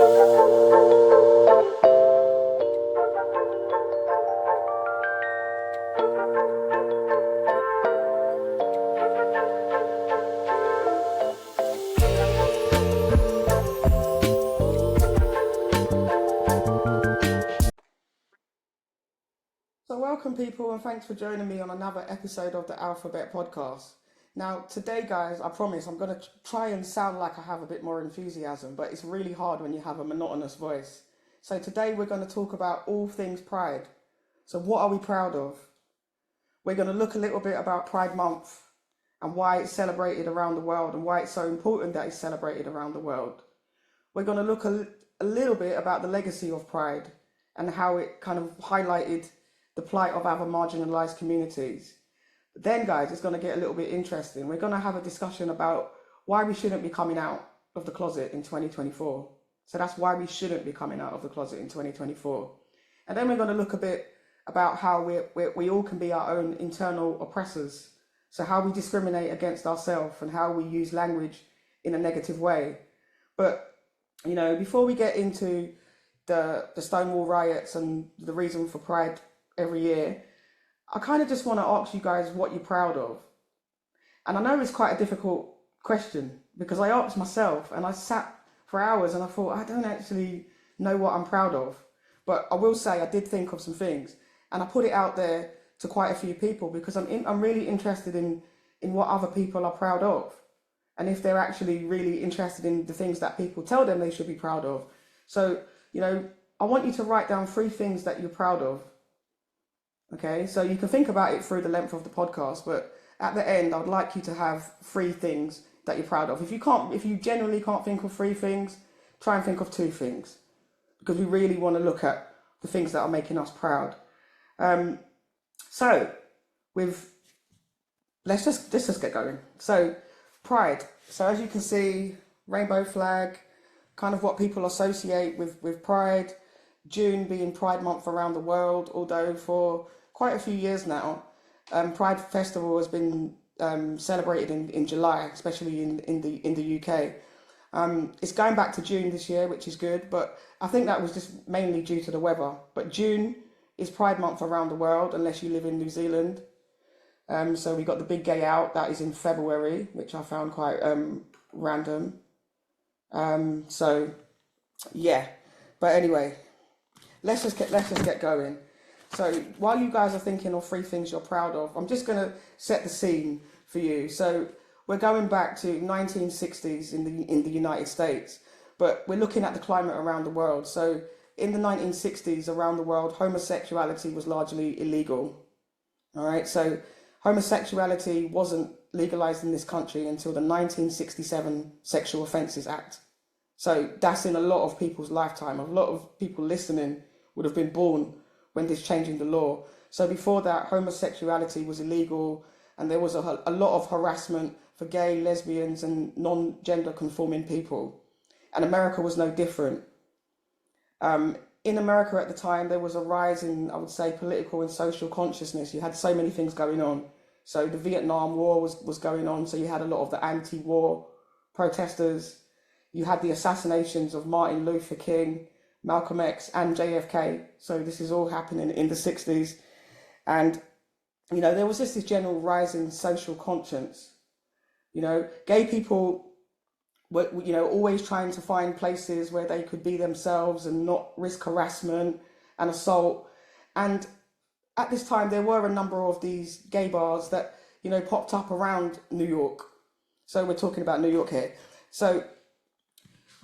So, welcome, people, and thanks for joining me on another episode of the Alphabet Podcast. Now, today, guys, I promise I'm going to try and sound like I have a bit more enthusiasm, but it's really hard when you have a monotonous voice. So, today, we're going to talk about all things Pride. So, what are we proud of? We're going to look a little bit about Pride Month and why it's celebrated around the world and why it's so important that it's celebrated around the world. We're going to look a little bit about the legacy of Pride and how it kind of highlighted the plight of other marginalised communities. But then, guys, it's going to get a little bit interesting. We're going to have a discussion about why we shouldn't be coming out of the closet in 2024. So that's why we shouldn't be coming out of the closet in 2024. And then we're going to look a bit about how we all can be our own internal oppressors. So how we discriminate against ourselves and how we use language in a negative way. But, you know, before we get into the Stonewall riots and the reason for Pride every year, I kind of just want to ask you guys what you're proud of. And I know it's quite a difficult question because I asked myself and I sat for hours and I thought, I don't actually know what I'm proud of. But I will say I did think of some things and I put it out there to quite a few people because I'm really interested in what other people are proud of and if they're actually really interested in the things that people tell them they should be proud of. So, you know, I want you to write down 3 things that you're proud of. Okay, so you can think about it through the length of the podcast, but at the end, I would like you to have 3 things that you're proud of. If you generally can't think of 3 things, try and think of 2 things, because we really want to look at the things that are making us proud. So let's just get going. So Pride. So as you can see, rainbow flag, kind of what people associate with Pride. June being Pride Month around the world, although for quite a few years now, Pride Festival has been celebrated in July, especially in the UK. It's going back to June this year, which is good, but I think that was just mainly due to the weather. But June is Pride Month around the world, unless you live in New Zealand. So we got the Big Gay Out, that is in February, which I found quite random. So yeah, but anyway. Let's just get going. So while you guys are thinking of 3 things you're proud of, I'm just going to set the scene for you. So we're going back to 1960s in the United States, but we're looking at the climate around the world. So in the 1960s around the world, homosexuality was largely illegal. All right, so homosexuality wasn't legalized in this country until the 1967 Sexual Offences Act. So that's in a lot of people's lifetime. A lot of people listening would have been born when this change in the law. So before that, homosexuality was illegal and there was a lot of harassment for gay, lesbians and non-gender conforming people. And America was no different. In America at the time, there was a rise in, I would say, political and social consciousness. You had so many things going on. So the Vietnam War was going on. So you had a lot of the anti-war protesters. You had the assassinations of Martin Luther King, Malcolm X and JFK. So this is all happening in the 60s. And, you know, there was just this general rise in social conscience. You know, gay people were, you know, always trying to find places where they could be themselves and not risk harassment and assault. And at this time, there were a number of these gay bars that, you know, popped up around New York. So we're talking about New York here. So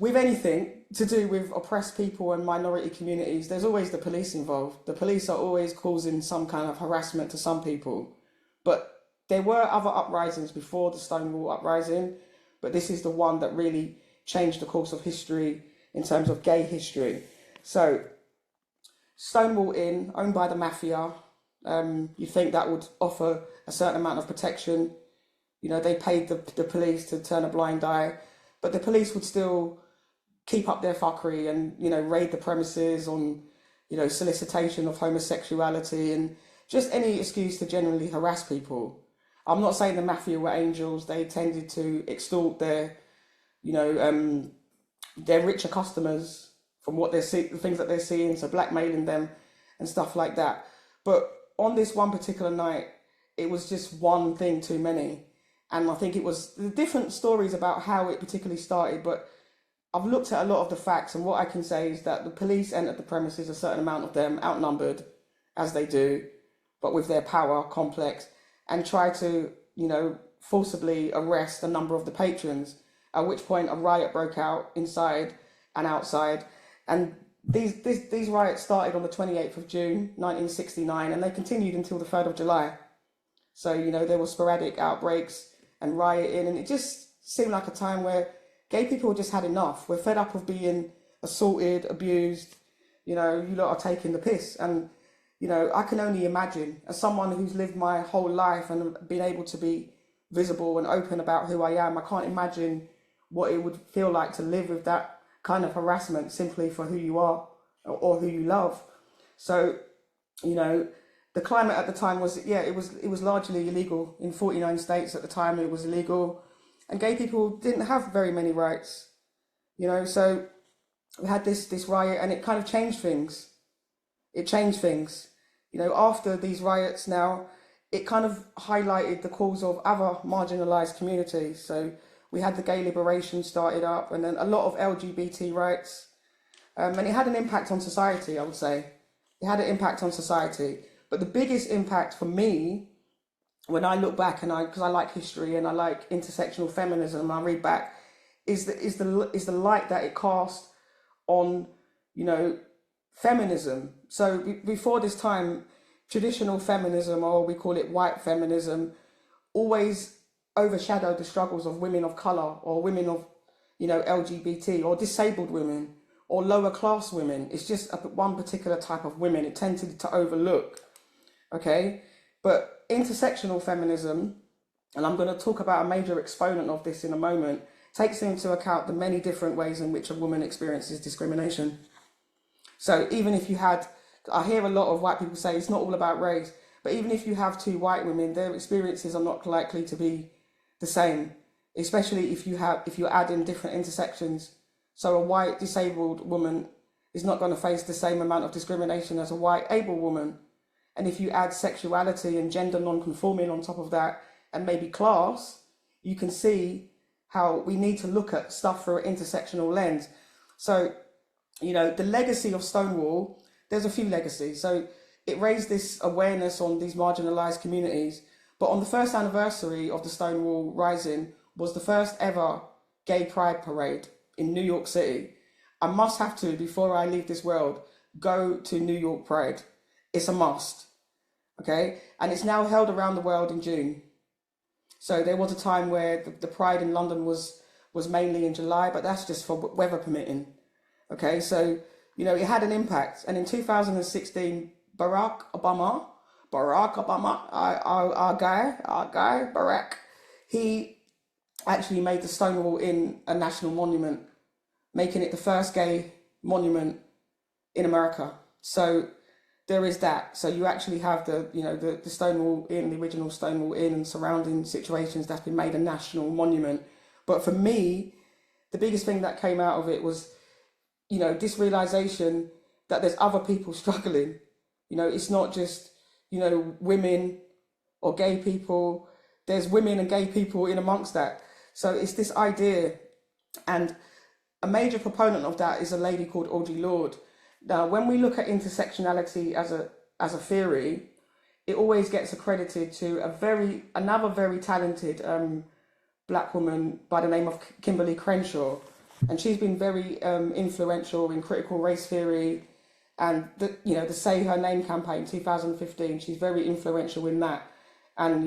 with anything to do with oppressed people and minority communities, there's always the police involved. The police are always causing some kind of harassment to some people. But there were other uprisings before the Stonewall uprising, but this is the one that really changed the course of history in terms of gay history. So Stonewall Inn, owned by the mafia, you think that would offer a certain amount of protection. You know, they paid the police to turn a blind eye, but the police would still keep up their fuckery and, you know, raid the premises on, you know, solicitation of homosexuality and just any excuse to generally harass people. I'm not saying the mafia were angels. They tended to extort their, you know, their richer customers from what they're seeing, the things that they're seeing, so blackmailing them and stuff like that. But on this one particular night, it was just one thing too many. And I think it was the different stories about how it particularly started, but I've looked at a lot of the facts, and what I can say is that the police entered the premises, a certain amount of them, outnumbered, as they do, but with their power complex, and tried to, forcibly arrest a number of the patrons, at which point a riot broke out inside and outside. And these riots started on the 28th of June, 1969, and they continued until the 3rd of July. So, there were sporadic outbreaks and rioting, and it just seemed like a time where gay people just had enough. We're fed up of being assaulted, abused, you lot are taking the piss. And, I can only imagine, as someone who's lived my whole life and been able to be visible and open about who I am, I can't imagine what it would feel like to live with that kind of harassment simply for who you are or who you love. So, the climate at the time was, it was largely illegal. In 49 states at the time, it was illegal. And gay people didn't have very many rights, so we had this riot, and it kind of changed things. It changed things. After these riots now, it kind of highlighted the cause of other marginalised communities. So we had the gay liberation started up, and then a lot of LGBT rights. And it had an impact on society, I would say. It had an impact on society. But the biggest impact for me, when I look back, and because I like history and I like intersectional feminism, and I read back, is the light that it cast on, feminism. So before this time, traditional feminism, or we call it white feminism, always overshadowed the struggles of women of color, or women of, LGBT, or disabled women, or lower class women. It's just one particular type of women it tended to overlook. Okay, but intersectional feminism, and I'm going to talk about a major exponent of this in a moment, takes into account the many different ways in which a woman experiences discrimination. So even if you had, I hear a lot of white people say it's not all about race, but even if you have two white women, their experiences are not likely to be the same, especially if you add in different intersections. So a white disabled woman is not going to face the same amount of discrimination as a white able woman. And if you add sexuality and gender non-conforming on top of that, and maybe class, you can see how we need to look at stuff through an intersectional lens. So, the legacy of Stonewall, there's a few legacies. So it raised this awareness on these marginalized communities. But on the first anniversary of the Stonewall Rising was the first ever gay pride parade in New York City. I must have to, before I leave this world, go to New York Pride. It's a must, okay? And it's now held around the world in June. So there was a time where the Pride in London was mainly in July, but that's just for weather permitting, okay? So, it had an impact. And in 2016, Barack Obama, our guy, Barack, he actually made the Stonewall Inn a national monument, making it the first gay monument in America. So there is that. So you actually have the Stonewall Inn, the original Stonewall Inn, and surrounding situations that's been made a national monument. But for me, the biggest thing that came out of it was, this realization that there's other people struggling. It's not just, women or gay people. There's women and gay people in amongst that. So it's this idea, and a major proponent of that is a lady called Audre Lorde. Now, when we look at intersectionality as a theory, it always gets accredited to another very talented black woman by the name of Kimberly Crenshaw, and she's been very influential in critical race theory, and the Say Her Name campaign 2015. She's very influential in that, and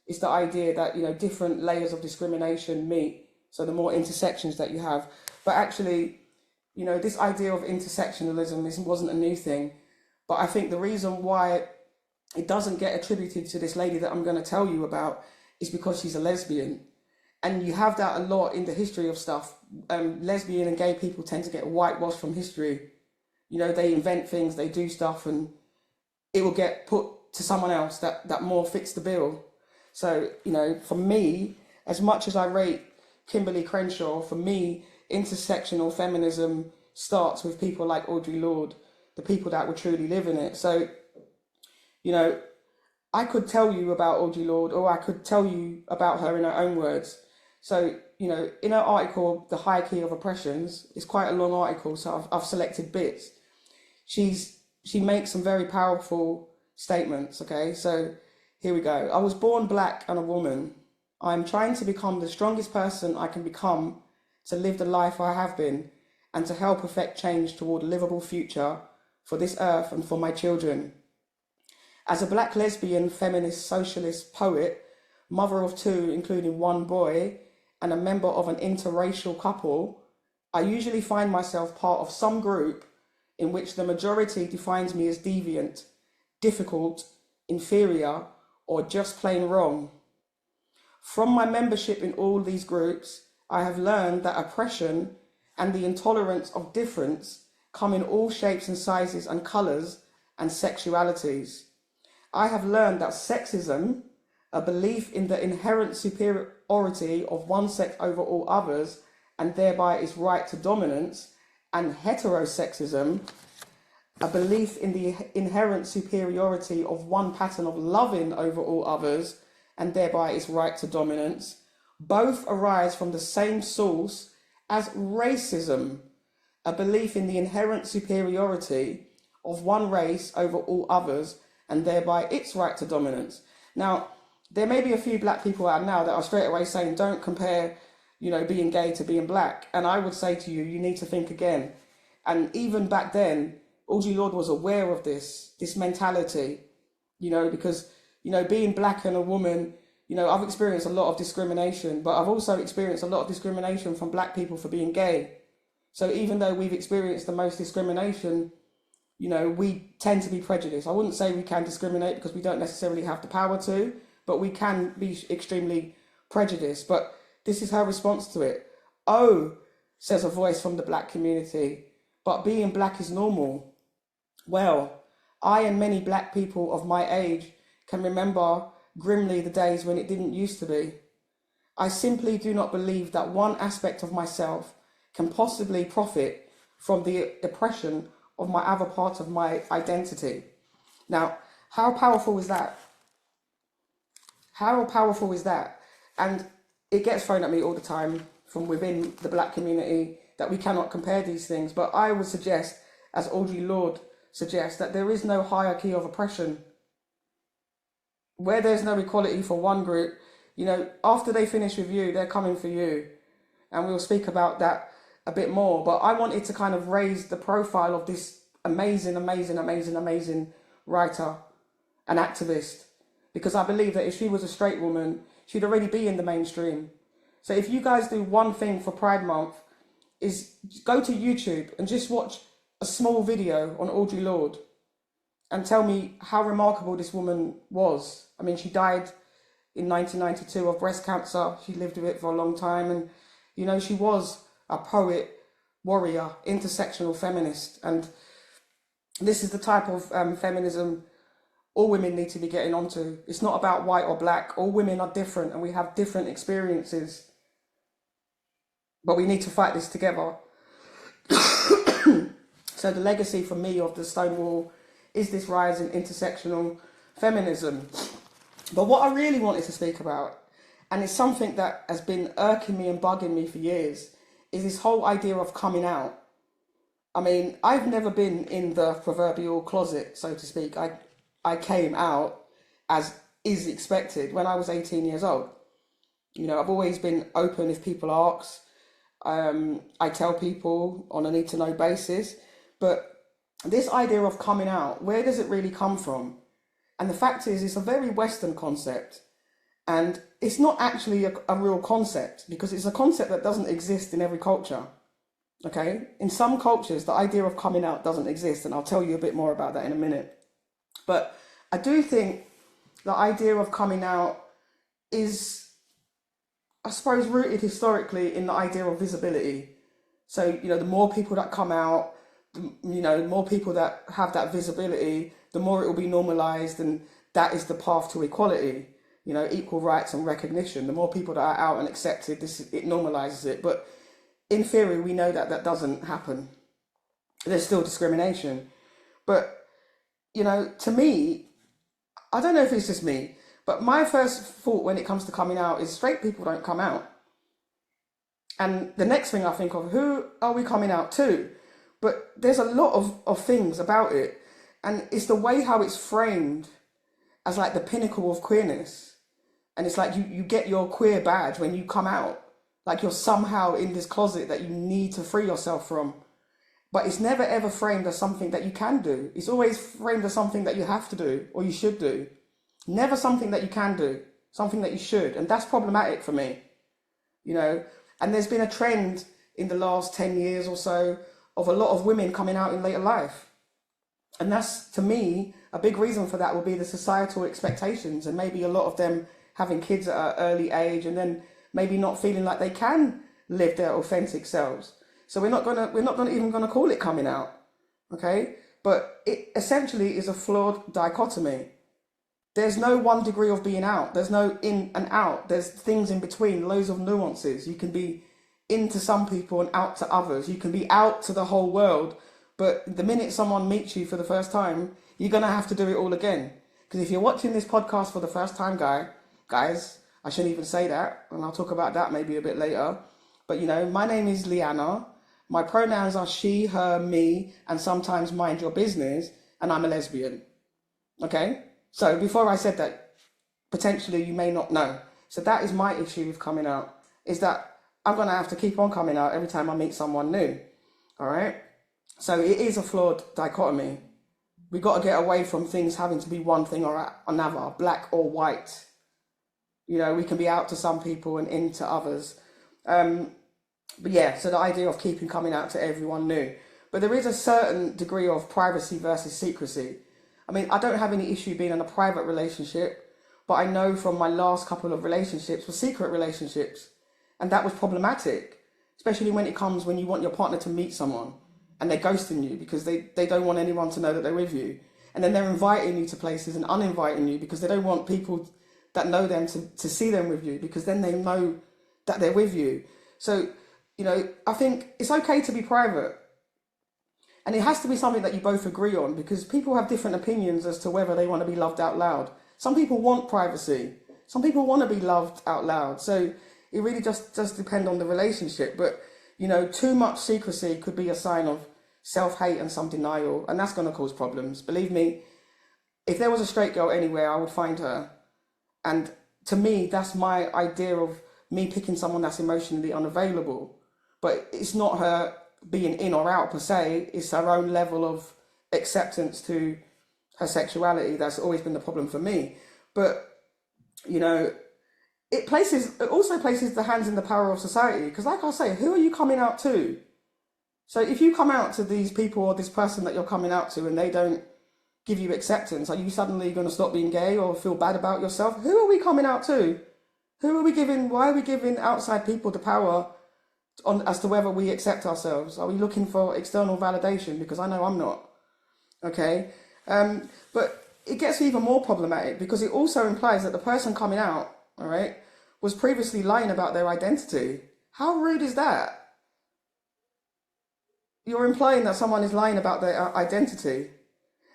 it's the idea that different layers of discrimination meet, so the more intersections that you have. But actually, this idea of intersectionalism wasn't a new thing, but I think the reason why it doesn't get attributed to this lady that I'm going to tell you about is because she's a lesbian. And you have that a lot in the history of stuff. Lesbian and gay people tend to get whitewashed from history. They invent things, they do stuff, and it will get put to someone else that more fits the bill. So, for me, as much as I rate Kimberly Crenshaw, for me, intersectional feminism starts with people like Audre Lorde, the people that will truly live in it. So, you know, I could tell you about Audre Lorde, or I could tell you about her in her own words. So, you know, in her article, The Hierarchy of Oppressions, it's quite a long article, so I've selected bits. She makes some very powerful statements, okay? So here we go. I was born black and a woman. I'm trying to become the strongest person I can become to live the life I have been and to help effect change toward a livable future for this earth and for my children. As a black lesbian, feminist, socialist, poet, mother of two, including one boy, and a member of an interracial couple, I usually find myself part of some group in which the majority defines me as deviant, difficult, inferior, or just plain wrong. From my membership in all these groups, I have learned that oppression and the intolerance of difference come in all shapes and sizes and colours and sexualities. I have learned that sexism, a belief in the inherent superiority of one sex over all others and thereby its right to dominance, and heterosexism, a belief in the inherent superiority of one pattern of loving over all others and thereby its right to dominance, both arise from the same source as racism, a belief in the inherent superiority of one race over all others and thereby its right to dominance. Now, there may be a few black people out now that are straight away saying, don't compare, you know, being gay to being black. And I would say to you, you need to think again. And even back then, Audre Lorde was aware of this mentality, you know, because, you know, being black and a woman, you know, I've experienced a lot of discrimination, but I've also experienced a lot of discrimination from black people for being gay. So even though we've experienced the most discrimination, you know, we tend to be prejudiced. I wouldn't say we can discriminate because we don't necessarily have the power to, but we can be extremely prejudiced. But this is her response to it. Oh, says a voice from the black community, but being black is normal. Well, I and many black people of my age can remember grimly the days when it didn't used to be. I simply do not believe that one aspect of myself can possibly profit from the oppression of my other part of my identity. Now, how powerful is that? How powerful is that? And it gets thrown at me all the time from within the black community that we cannot compare these things. But I would suggest, as Audre Lorde suggests, that there is no hierarchy of oppression. Where there's no equality for one group, you know, after they finish with you, they're coming for you. And we'll speak about that a bit more. But I wanted to kind of raise the profile of this amazing writer and activist, because I believe that if she was a straight woman, she'd already be in the mainstream. So if you guys do one thing for Pride Month, is go to YouTube and just watch a small video on Audre Lorde and tell me how remarkable this woman was. I mean, she died in 1992 of breast cancer. She lived with it for a long time. And, you know, she was a poet, warrior, intersectional feminist. And this is the type of feminism all women need to be getting onto. It's not about white or black. All women are different and we have different experiences. But we need to fight this together. So the legacy for me of the Stonewall is this rise in intersectional feminism. But what I really wanted to speak about, and it's something that has been irking me and bugging me for years, is this whole idea of coming out. I mean, I've never been in the proverbial closet, so to speak. I came out, as is expected, when I was 18 years old. You know, I've always been open if people ask. I tell people on a need-to-know basis. But this idea of coming out, where does it really come from? And the fact is, it's a very Western concept. And it's not actually a real concept, because it's a concept that doesn't exist in every culture. Okay? In some cultures, the idea of coming out doesn't exist. And I'll tell you a bit more about that in a minute. But I do think the idea of coming out is, I suppose, rooted historically in the idea of visibility. So, you know, the more people that come out, you know, the more people that have that visibility, the more it will be normalized, and that is the path to equality, you know, equal rights and recognition. The more people that are out and accepted, it normalizes it. But in theory, we know that that doesn't happen. there's still discrimination. But, to me, I don't know if it's just me, but my first thought when it comes to coming out is straight people don't come out. And the next thing I think of, who are we coming out to? But there's a lot of things about it. And it's the way how it's framed as like the pinnacle of queerness. And it's like you get your queer badge when you come out. Like you're somehow in this closet that you need to free yourself from. But it's never ever framed as something that you can do. It's always framed as something that you have to do or you should do. Never something that you can do, something that you should. And that's problematic for me, And there's been a trend in the last 10 years or so of a lot of women coming out in later life. And that's, to me, a big reason for that will be the societal expectations and maybe a lot of them having kids at an early age and then maybe not feeling like they can live their authentic selves. So we're not even gonna call it coming out, okay? But it essentially is a flawed dichotomy. There's no one degree of being out. There's no in and out. There's things in between, loads of nuances. You can be into some people and out to others. You can be out to the whole world, but the minute someone meets you for the first time, you're gonna have to do it all again. Because if you're watching this podcast for the first time, guys, I shouldn't even say that, and I'll talk about that maybe a bit later. But my name is Liana. My pronouns are she, her, me, and sometimes mind your business, and I'm a lesbian. Okay? So before I said that, potentially you may not know. So that is my issue with coming out, is that I'm going to have to keep on coming out every time I meet someone new. All right? So it is a flawed dichotomy. We got to get away from things having to be one thing or another, black or white. We can be out to some people and into others. But yeah, so the idea of keeping coming out to everyone new. But there is a certain degree of privacy versus secrecy. I mean, I don't have any issue being in a private relationship, but I know from my last couple of relationships were secret relationships. And that was problematic, especially when you want your partner to meet someone and they're ghosting you because they don't want anyone to know that they're with you. And then they're inviting you to places and uninviting you because they don't want people that know them to see them with you because then they know that they're with you. So, I think it's okay to be private. And it has to be something that you both agree on because people have different opinions as to whether they want to be loved out loud. Some people want privacy. Some people want to be loved out loud. So it really just depends on the relationship. But, too much secrecy could be a sign of self-hate and some denial. And that's going to cause problems. Believe me, if there was a straight girl anywhere, I would find her. And to me, that's my idea of me picking someone that's emotionally unavailable. But it's not her being in or out per se, it's her own level of acceptance to her sexuality. That's always been the problem for me. But, it also places the hands in the power of society. Because like I say, who are you coming out to? So if you come out to these people or this person that you're coming out to and they don't give you acceptance, are you suddenly going to stop being gay or feel bad about yourself? Who are we coming out to? Why are we giving outside people the power as to whether we accept ourselves? Are we looking for external validation? Because I know I'm not. Okay? But it gets even more problematic because it also implies that the person coming out, all right, was previously lying about their identity. How rude is that? You're implying that someone is lying about their identity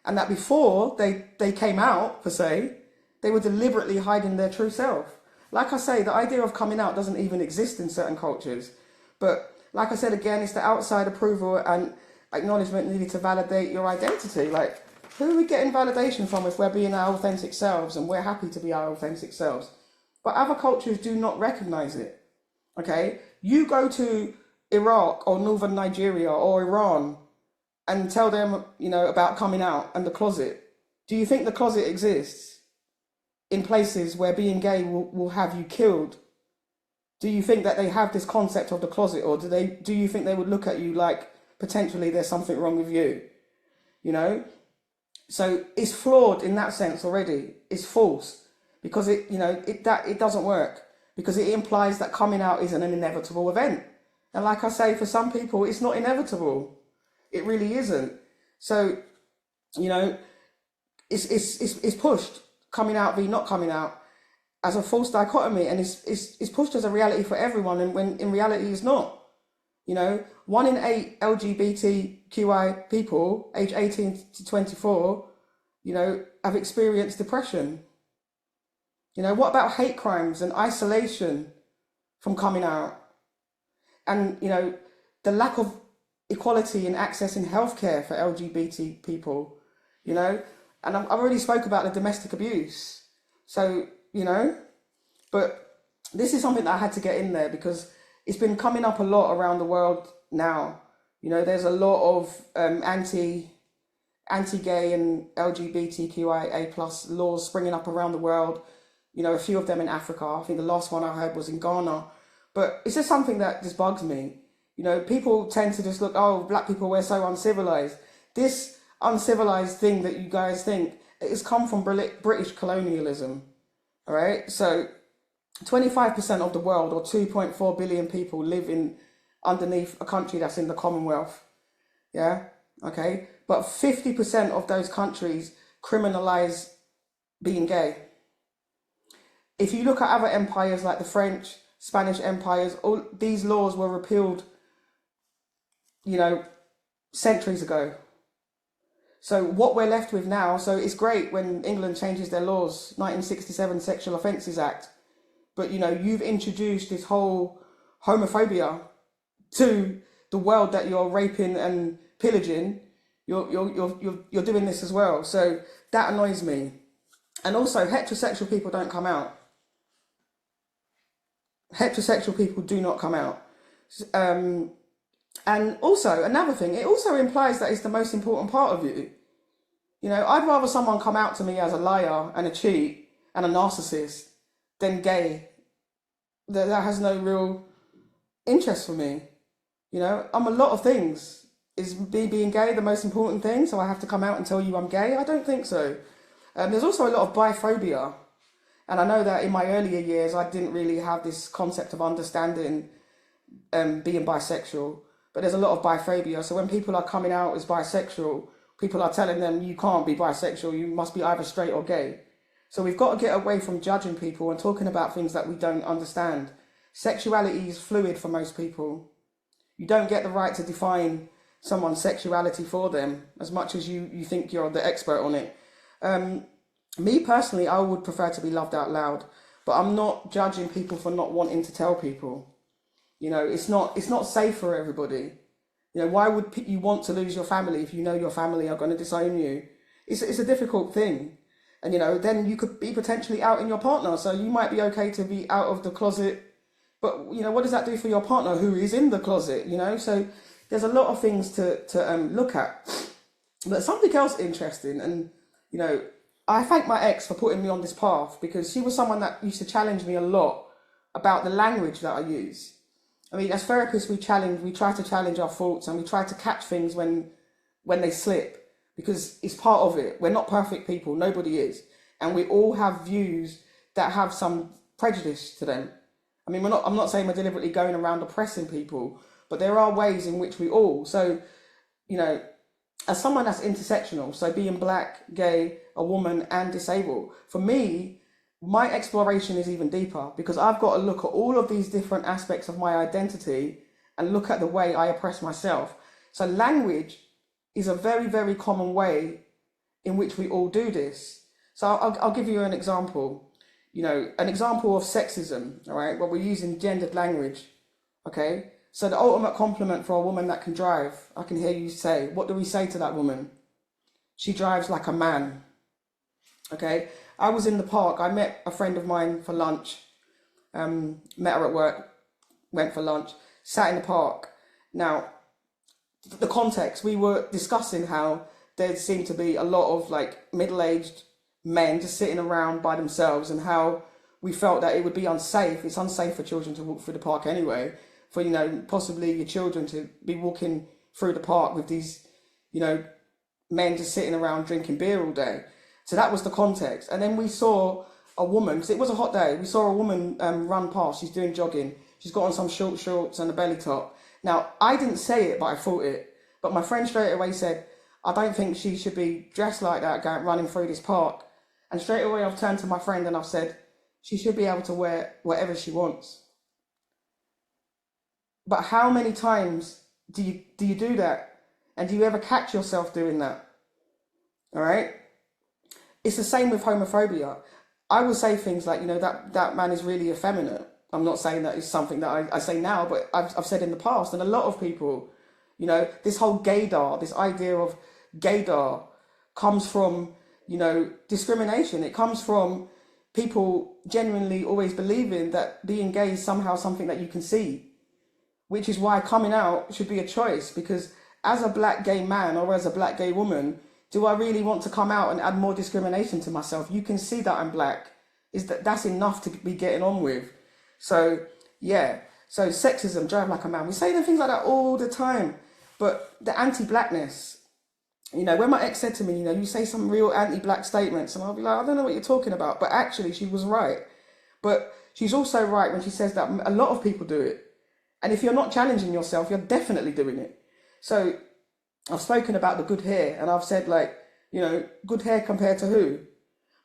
and that before they came out, per se, they were deliberately hiding their true self. Like I say, the idea of coming out doesn't even exist in certain cultures. But like I said, again, it's the outside approval and acknowledgement needed to validate your identity. Like, who are we getting validation from if we're being our authentic selves and we're happy to be our authentic selves? But other cultures do not recognize it. Okay? You go to Iraq or northern Nigeria or Iran and tell them, about coming out and the closet. Do you think the closet exists in places where being gay will have you killed? Do you think that they have this concept of the closet, or do you think they would look at you like potentially there's something wrong with you? So it's flawed in that sense already. It's false because it doesn't work because it implies that coming out isn't an inevitable event. And like I say, for some people, it's not inevitable. It really isn't. So, it's pushed, coming out v not coming out, as a false dichotomy, and it's pushed as a reality for everyone, and when in reality it's not. You know, 1 in 8 LGBTQI people age 18 to 24, you know, have experienced depression. You know, what about hate crimes and isolation from coming out? And, you know, the lack of equality and access in healthcare for LGBT people, you know? And I've already spoke about the domestic abuse. So, you know, but this is something that I had to get in there because it's been coming up a lot around the world now. You know, there's a lot of anti-gay and LGBTQIA plus laws springing up around the world. You know, a few of them in Africa. I think the last one I heard was in Ghana. But it's just something that just bugs me. You know, people tend to just look, oh, black people, we're so uncivilized. This uncivilized thing that you guys think, it's come from British colonialism. All right. So 25% of the world, or 2.4 billion people, live in underneath a country that's in the Commonwealth. Yeah. Okay. But 50% of those countries criminalize being gay. If you look at other empires like the French, Spanish empires, all these laws were repealed, you know, centuries ago. So what we're left with now, so it's great when England changes their laws, 1967 Sexual Offences Act, but you know, you've introduced this whole homophobia to the world that you're raping and pillaging. You're doing this as well. So that annoys me. And also, heterosexual people don't come out. Heterosexual people do not come out. And also, another thing, it also implies that it's the most important part of you. You know, I'd rather someone come out to me as a liar and a cheat and a narcissist than gay. That has no real interest for me. You know, I'm a lot of things. Is being gay the most important thing? So I have to come out and tell you I'm gay? I don't think so. There's also a lot of biphobia. And I know that in my earlier years, I didn't really have this concept of understanding being bisexual. But there's a lot of biphobia. So when people are coming out as bisexual, people are telling them you can't be bisexual, you must be either straight or gay. So we've got to get away from judging people and talking about things that we don't understand. Sexuality is fluid for most people. You don't get the right to define someone's sexuality for them as much as you think you're the expert on it. Me personally, I would prefer to be loved out loud, but I'm not judging people for not wanting to tell people. You know, it's not safe for everybody. You know, why would you want to lose your family if you know your family are going to disown you? It's a difficult thing. And, you know, then you could be potentially out in your partner. So you might be okay to be out of the closet. But, you know, what does that do for your partner who is in the closet, you know? So there's a lot of things to look at. But something else interesting, and, you know, I thank my ex for putting me on this path because she was someone that used to challenge me a lot about the language that I use. I mean, as therapists, we try to challenge our thoughts and we try to catch things when they slip because it's part of it. We're not perfect people. Nobody is. And we all have views that have some prejudice to them. I mean, I'm not saying we're deliberately going around oppressing people, but there are ways in which we all, so, you know, as someone that's intersectional, so being black, gay, a woman and disabled, for me, my exploration is even deeper because I've got to look at all of these different aspects of my identity and look at the way I oppress myself. So language is a very, very common way in which we all do this. So I'll give you an example, you know, an example of sexism, all right, where we're using gendered language, okay? So the ultimate compliment for a woman that can drive, I can hear you say, what do we say to that woman? She drives like a man, okay? I was in the park, I met a friend of mine for lunch, met her at work, went for lunch, sat in the park. Now, the context, we were discussing how there seemed to be a lot of like middle-aged men just sitting around by themselves and how we felt that it would be unsafe. It's unsafe for children to walk through the park anyway, for, you know, possibly your children to be walking through the park with these, you know, men just sitting around drinking beer all day. So that was the context. And then we saw a woman, because it was a hot day, we saw a woman run past, she's doing jogging. She's got on some short shorts and a belly top. Now, I didn't say it, but I thought it. But my friend straight away said, I don't think she should be dressed like that, running through this park. And straight away I've turned to my friend and I've said, she should be able to wear whatever she wants. But how many times do you do that? And do you ever catch yourself doing that? All right. It's the same with homophobia. I will say things like, that man is really effeminate. I'm not saying that it's something that I say now, but I've said in the past. And a lot of people, this whole gaydar, this idea of gaydar comes from, discrimination. It comes from people genuinely always believing that being gay is somehow something that you can see, which is why coming out should be a choice. Because as a black gay man or as a black gay woman, do I really want to come out and add more discrimination to myself? You can see that I'm black. That's enough to be getting on with. So, yeah. So sexism, drive like a man. We say them things like that all the time. But the anti-blackness, when my ex said to me, you say some real anti-black statements, and I'll be like, I don't know what you're talking about. But actually, she was right. But she's also right when she says that a lot of people do it. And if you're not challenging yourself, you're definitely doing it. So I've spoken about the good hair, and I've said, good hair compared to who?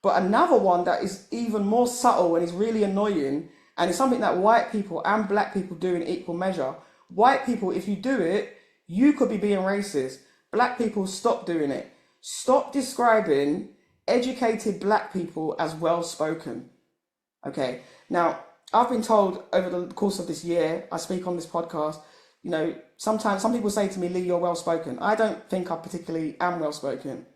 But another one that is even more subtle and is really annoying, and it's something that white people and black people do in equal measure. White people, if you do it, you could be being racist. Black people, stop doing it. Stop describing educated black people as well-spoken. Okay, now, I've been told over the course of this year, I speak on this podcast, sometimes some people say to me, Lee, you're well-spoken. I don't think I particularly am well-spoken.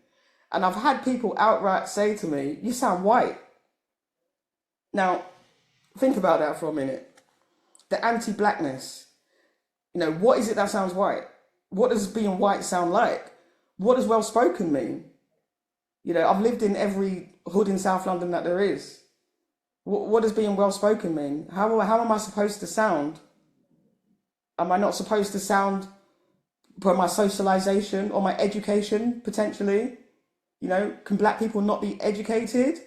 And I've had people outright say to me, you sound white. Now, think about that for a minute. The anti-blackness. What is it that sounds white? What does being white sound like? What does well-spoken mean? I've lived in every hood in South London that there is. What does being well-spoken mean? How am I supposed to sound? Am I not supposed to sound by my socialization or my education, potentially? Can black people not be educated?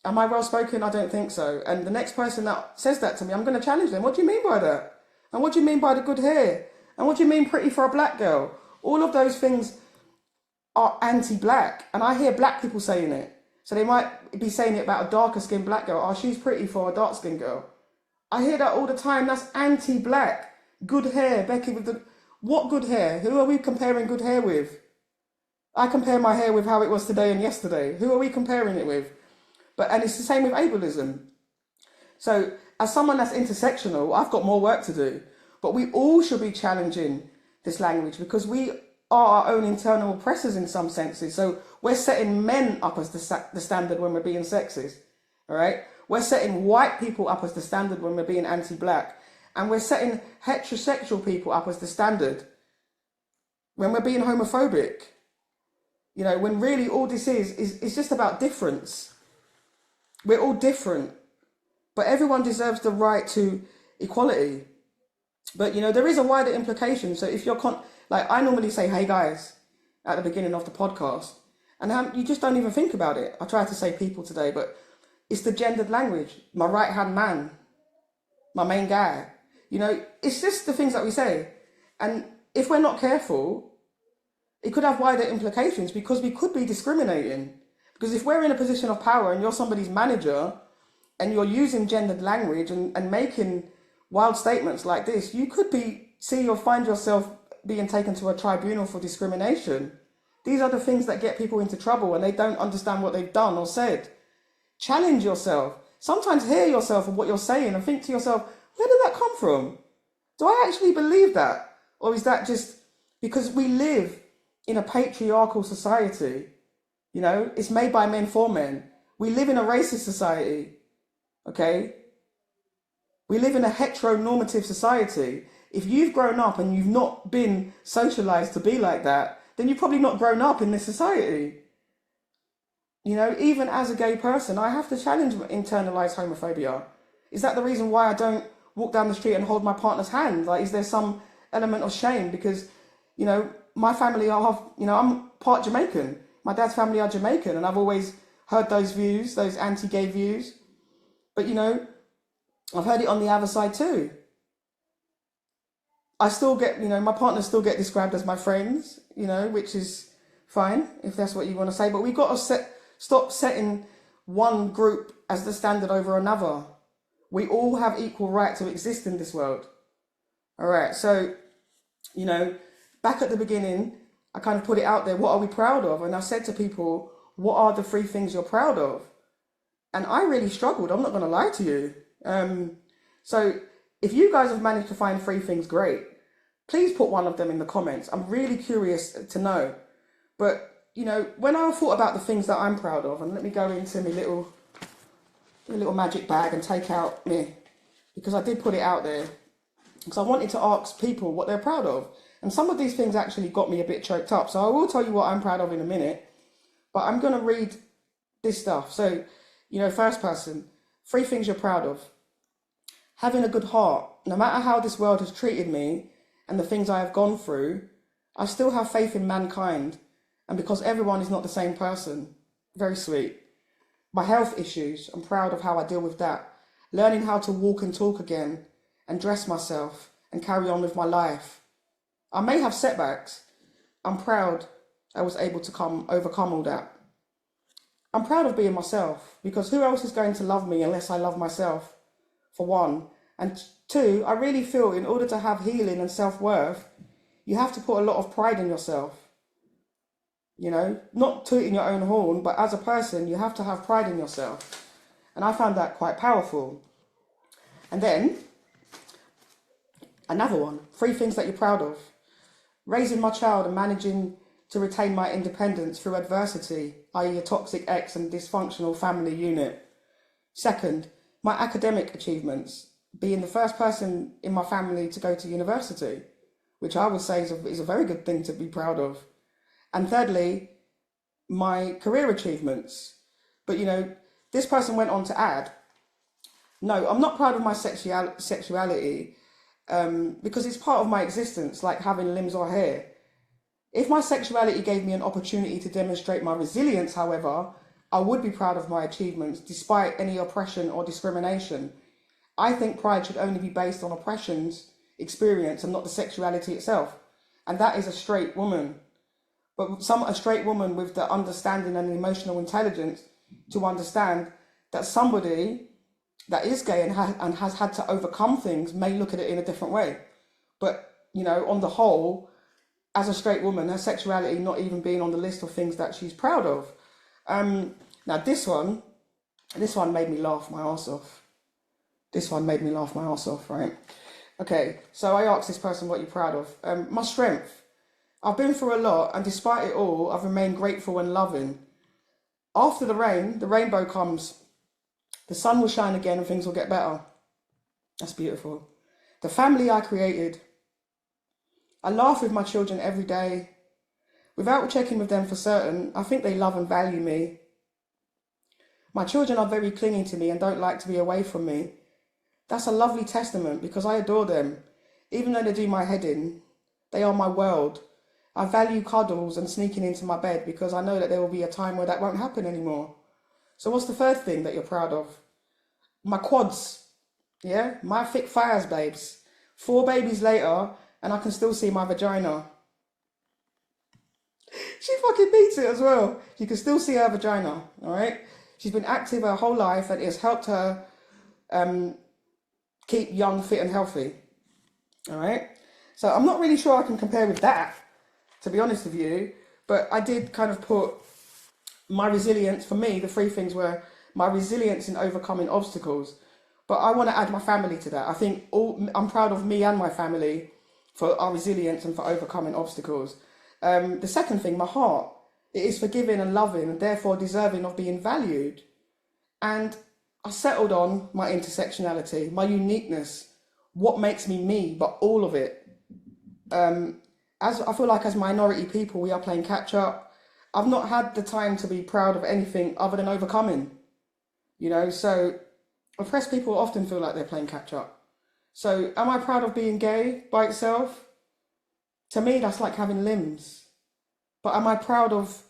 Am I well-spoken? I don't think so. And the next person that says that to me, I'm going to challenge them. What do you mean by that? And what do you mean by the good hair? And what do you mean pretty for a black girl? All of those things are anti-black. And I hear black people saying it. So they might be saying it about a darker skinned black girl. Oh, she's pretty for a dark skinned girl. I hear that all the time. That's anti-black. Good hair, Becky with the... What good hair? Who are we comparing good hair with? I compare my hair with how it was today and yesterday. Who are we comparing it with? And it's the same with ableism. So as someone that's intersectional, I've got more work to do. But we all should be challenging this language because we are our own internal oppressors in some senses. So we're setting men up as the standard when we're being sexist. All right? We're setting white people up as the standard when we're being anti-black. And we're setting heterosexual people up as the standard when we're being homophobic. When really all this is just about difference. We're all different. But everyone deserves the right to equality. But, there is a wider implication. So if you're, I normally say, hey guys, at the beginning of the podcast. And you just don't even think about it. I tried to say people today, but it's the gendered language. My right-hand man. My main guy. It's just the things that we say. And if we're not careful, it could have wider implications because we could be discriminating. Because if we're in a position of power and you're somebody's manager and you're using gendered language and making wild statements like this, you could see or find yourself being taken to a tribunal for discrimination. These are the things that get people into trouble when they don't understand what they've done or said. Challenge yourself. Sometimes hear yourself and what you're saying and think to yourself, where did that come from? Do I actually believe that? Or is that just because we live in a patriarchal society? It's made by men for men. We live in a racist society. Okay? We live in a heteronormative society. If you've grown up and you've not been socialized to be like that, then you've probably not grown up in this society. Even as a gay person, I have to challenge internalized homophobia. Is that the reason why I don't walk down the street and hold my partner's hand? Is there some element of shame? Because, my family are, I'm part Jamaican. My dad's family are Jamaican, and I've always heard those views, those anti-gay views. But, I've heard it on the other side too. I still get, my partners still get described as my friends, which is fine, if that's what you want to say. But we've got to stop setting one group as the standard over another. We all have equal right to exist in this world. All right. So, you know, back at the beginning, I kind of put it out there. What are we proud of? And I said to people, what are the three things you're proud of? And I really struggled. I'm not going to lie to you. So if you guys have managed to find three things, great. Please put one of them in the comments. I'm really curious to know. But, you know, when I thought about the things that I'm proud of, and let me go into my little magic bag and take out me, because I did put it out there, because I wanted to ask people what they're proud of. And some of these things actually got me a bit choked up. So I will tell you what I'm proud of in a minute, but I'm going to read this stuff. So, you know, first person, three things you're proud of. Having a good heart. No matter how this world has treated me and the things I have gone through, I still have faith in mankind. And because everyone is not the same person. Very sweet. My health issues, I'm proud of how I deal with that. Learning how to walk and talk again and dress myself and carry on with my life. I may have setbacks. I'm proud I was able to overcome all that. I'm proud of being myself, because who else is going to love me unless I love myself, for one. And two, I really feel in order to have healing and self-worth, you have to put a lot of pride in yourself. You know, not tooting your own horn, but as a person, you have to have pride in yourself. And I found that quite powerful. And then, another one, three things that you're proud of. Raising my child and managing to retain my independence through adversity, i.e. a toxic ex and dysfunctional family unit. Second, my academic achievements, being the first person in my family to go to university, which I would say is a very good thing to be proud of. And thirdly, my career achievements. But, you know, this person went on to add, no, I'm not proud of my sexuality because it's part of my existence, like having limbs or hair. If my sexuality gave me an opportunity to demonstrate my resilience, however, I would be proud of my achievements despite any oppression or discrimination. I think pride should only be based on oppression's experience and not the sexuality itself. And that is a straight woman. But a straight woman with the understanding and emotional intelligence to understand that somebody that is gay and has had to overcome things may look at it in a different way. But, you know, on the whole, as a straight woman, her sexuality not even being on the list of things that she's proud of. Now this one made me laugh my arse off. This one made me laugh my arse off, right? Okay, so I asked this person what you're proud of. My strength. I've been through a lot, and despite it all, I've remained grateful and loving. After the rain, the rainbow comes. The sun will shine again and things will get better. That's beautiful. The family I created. I laugh with my children every day. Without checking with them for certain, I think they love and value me. My children are very clingy to me and don't like to be away from me. That's a lovely testament because I adore them. Even though they do my head in, they are my world. I value cuddles and sneaking into my bed because I know that there will be a time where that won't happen anymore. So what's the third thing that you're proud of? My quads, yeah? My thick thighs, babes. 4 babies later, and I can still see my vagina. She fucking beats it as well. You can still see her vagina, all right? She's been active her whole life and it has helped her keep young, fit and healthy, all right? So I'm not really sure I can compare with that, to be honest with you, but I did kind of put my resilience. For me, the three things were my resilience in overcoming obstacles, but I want to add my family to that. I think I'm proud of me and my family for our resilience and for overcoming obstacles. The second thing, my heart. It is forgiving and loving and therefore deserving of being valued. And I settled on my intersectionality, my uniqueness, what makes me, but all of it. As I feel like as minority people, we are playing catch up. I've not had the time to be proud of anything other than overcoming, you know, so oppressed people often feel like they're playing catch up. So am I proud of being gay by itself? To me, that's like having limbs. But am I proud of,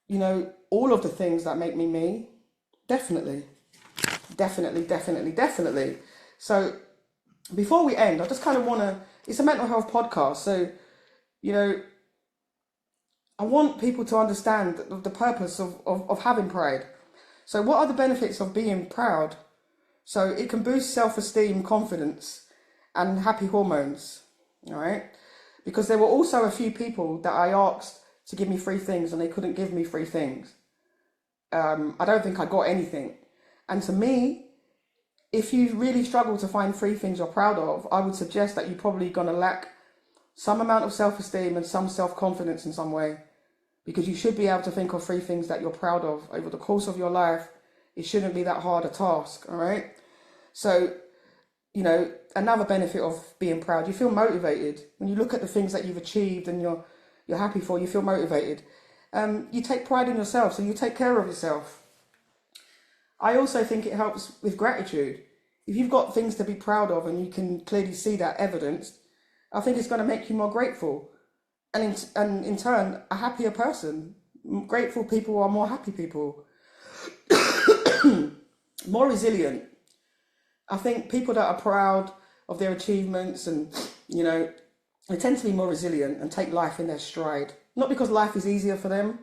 you know, all of the things that make me? Definitely. Definitely. So before we end, I just kind of want to, it's a mental health podcast. So, you know, I want people to understand the purpose of having pride. So what are the benefits of being proud? So it can boost self-esteem, confidence, and happy hormones, all right? Because there were also a few people that I asked to give me free things and they couldn't give me free things. I don't think I got anything. And to me, if you really struggle to find free things you're proud of, I would suggest that you're probably going to lack some amount of self-esteem and some self-confidence in some way, because you should be able to think of free things that you're proud of over the course of your life. It shouldn't be that hard a task, all right? So, you know, another benefit of being proud, you feel motivated. When you look at the things that you've achieved and you're happy for, you feel motivated. You take pride in yourself, so you take care of yourself. I also think it helps with gratitude. If you've got things to be proud of and you can clearly see that evidenced, I think it's going to make you more grateful. And in turn, a happier person. Grateful people are more happy people. More resilient. I think people that are proud of their achievements and, you know, they tend to be more resilient and take life in their stride. Not because life is easier for them,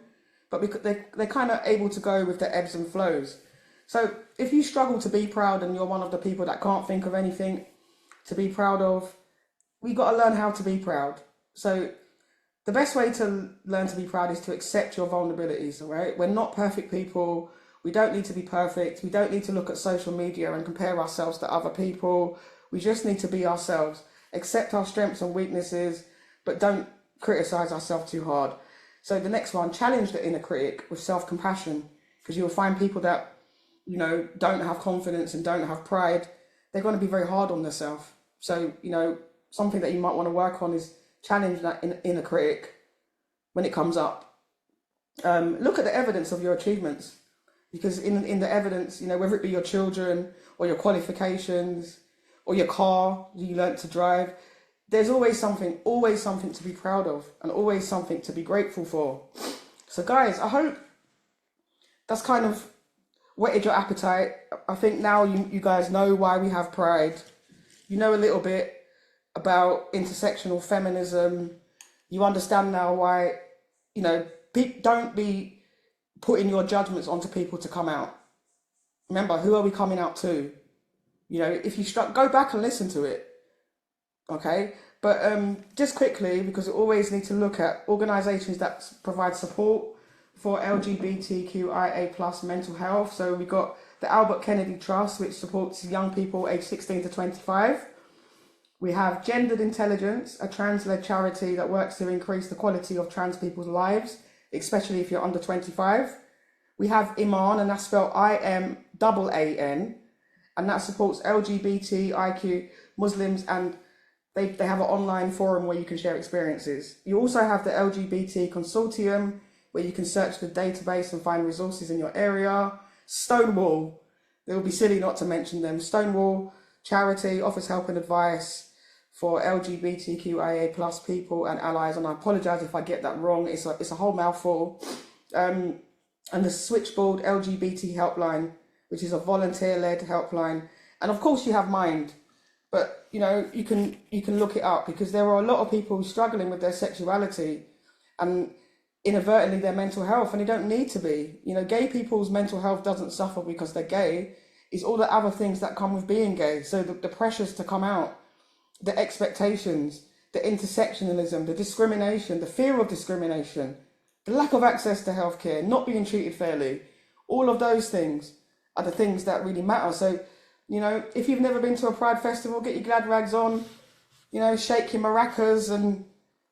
but because they're kind of able to go with the ebbs and flows. So if you struggle to be proud and you're one of the people that can't think of anything to be proud of, we got to learn how to be proud. So the best way to learn to be proud is to accept your vulnerabilities, all right? We're not perfect people. We don't need to be perfect. We don't need to look at social media and compare ourselves to other people. We just need to be ourselves. Accept our strengths and weaknesses, but don't criticize ourselves too hard. So the next one, challenge the inner critic with self-compassion, because you'll find people that, you know, don't have confidence and don't have pride. They're going to be very hard on themselves. So, you know, something that you might want to work on is challenge that inner critic when it comes up. Look at the evidence of your achievements, because in the evidence, you know, whether it be your children or your qualifications or your car you learnt to drive, there's always something to be proud of and always something to be grateful for. So guys, I hope that's kind of whetted your appetite. I think now you guys know why we have pride. You know a little bit about intersectional feminism. You understand now why, you know, don't be putting your judgments onto people to come out. Remember, who are we coming out to? You know, if you go back and listen to it, okay? But just quickly, because we always need to look at organisations that provide support for LGBTQIA plus mental health. So we got the Albert Kennedy Trust, which supports young people aged 16 to 25. We have Gendered Intelligence, a trans-led charity that works to increase the quality of trans people's lives, especially if you're under 25. We have Iman, and that's spelled IMAAN, and that supports LGBTIQ Muslims, and they have an online forum where you can share experiences. You also have the LGBT Consortium, where you can search the database and find resources in your area. Stonewall, it would be silly not to mention them. Stonewall charity offers help and advice for LGBTQIA plus people and allies, and I apologise if I get that wrong. It's a whole mouthful. And the Switchboard LGBT helpline, which is a volunteer-led helpline, and of course you have Mind, but you know you can look it up, because there are a lot of people struggling with their sexuality and inadvertently their mental health, and they don't need to be. You know, gay people's mental health doesn't suffer because they're gay. It's all the other things that come with being gay. So the pressures to come out, the expectations, the intersectionalism, the discrimination, the fear of discrimination, the lack of access to healthcare, not being treated fairly, all of those things are the things that really matter. So, you know, if you've never been to a Pride festival, get your glad rags on, you know, shake your maracas, and,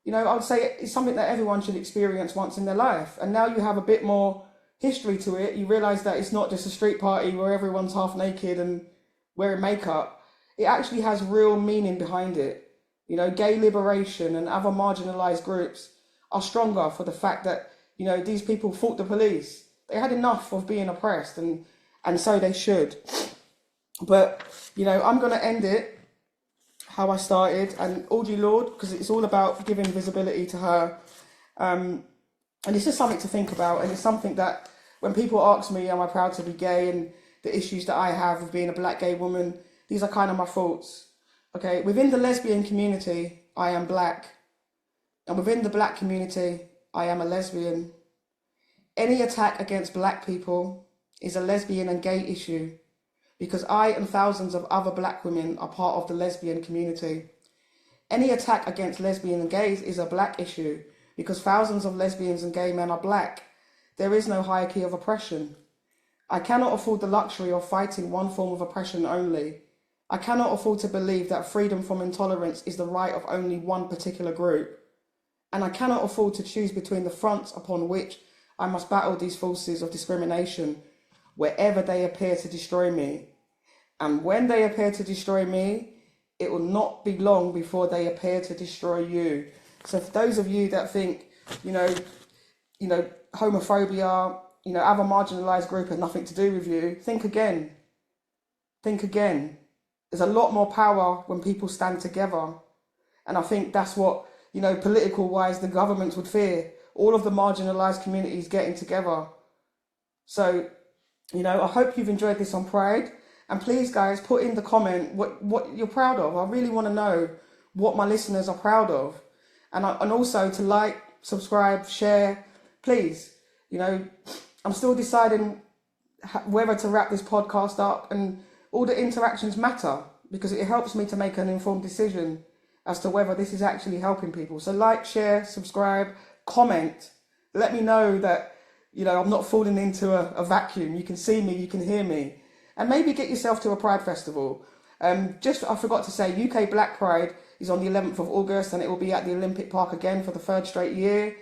you know, I would say it's something that everyone should experience once in their life. And now you have a bit more history to it. You realise that it's not just a street party where everyone's half naked and wearing makeup. It actually has real meaning behind it. You know, gay liberation and other marginalised groups are stronger for the fact that, you know, these people fought the police. They had enough of being oppressed, and so they should. But, you know, I'm going to end it how I started, and Audre Lorde, because it's all about giving visibility to her. And it's just something to think about, and it's something that when people ask me, am I proud to be gay, and the issues that I have with being a black gay woman, these are kind of my thoughts. Okay, within the lesbian community, I am black. And within the black community, I am a lesbian. Any attack against black people is a lesbian and gay issue. because I and thousands of other black women are part of the lesbian community. Any attack against lesbians and gays is a black issue because thousands of lesbians and gay men are black. There is no hierarchy of oppression. I cannot afford the luxury of fighting one form of oppression only. I cannot afford to believe that freedom from intolerance is the right of only one particular group. And I cannot afford to choose between the fronts upon which I must battle these forces of discrimination wherever they appear to destroy me. And when they appear to destroy me, it will not be long before they appear to destroy you. So for those of you that think, homophobia, other marginalised group has nothing to do with you, think again. Think again. There's a lot more power when people stand together. And I think that's what, political wise, the governments would fear. All of the marginalised communities getting together. So, I hope you've enjoyed this on Pride. And please, guys, put in the comment what you're proud of. I really want to know what my listeners are proud of. And also to like, subscribe, share, please. I'm still deciding whether to wrap this podcast up, and all the interactions matter because it helps me to make an informed decision as to whether this is actually helping people. So like, share, subscribe, comment. Let me know that, I'm not falling into a vacuum. You can see me, you can hear me. And maybe get yourself to a Pride festival. I forgot to say, UK Black Pride is on the 11th of August and it will be at the Olympic Park again for the 3rd straight year.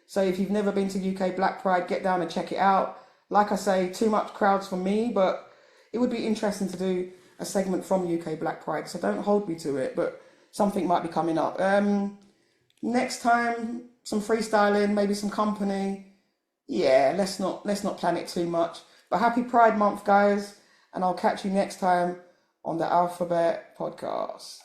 So if you've never been to UK Black Pride, get down and check it out. Like I say, too much crowds for me, but it would be interesting to do a segment from UK Black Pride. So don't hold me to it, but something might be coming up. Next time, some freestyling, maybe some company. Yeah, let's not plan it too much. But happy Pride Month, guys. And I'll catch you next time on the Alphabet Podcast.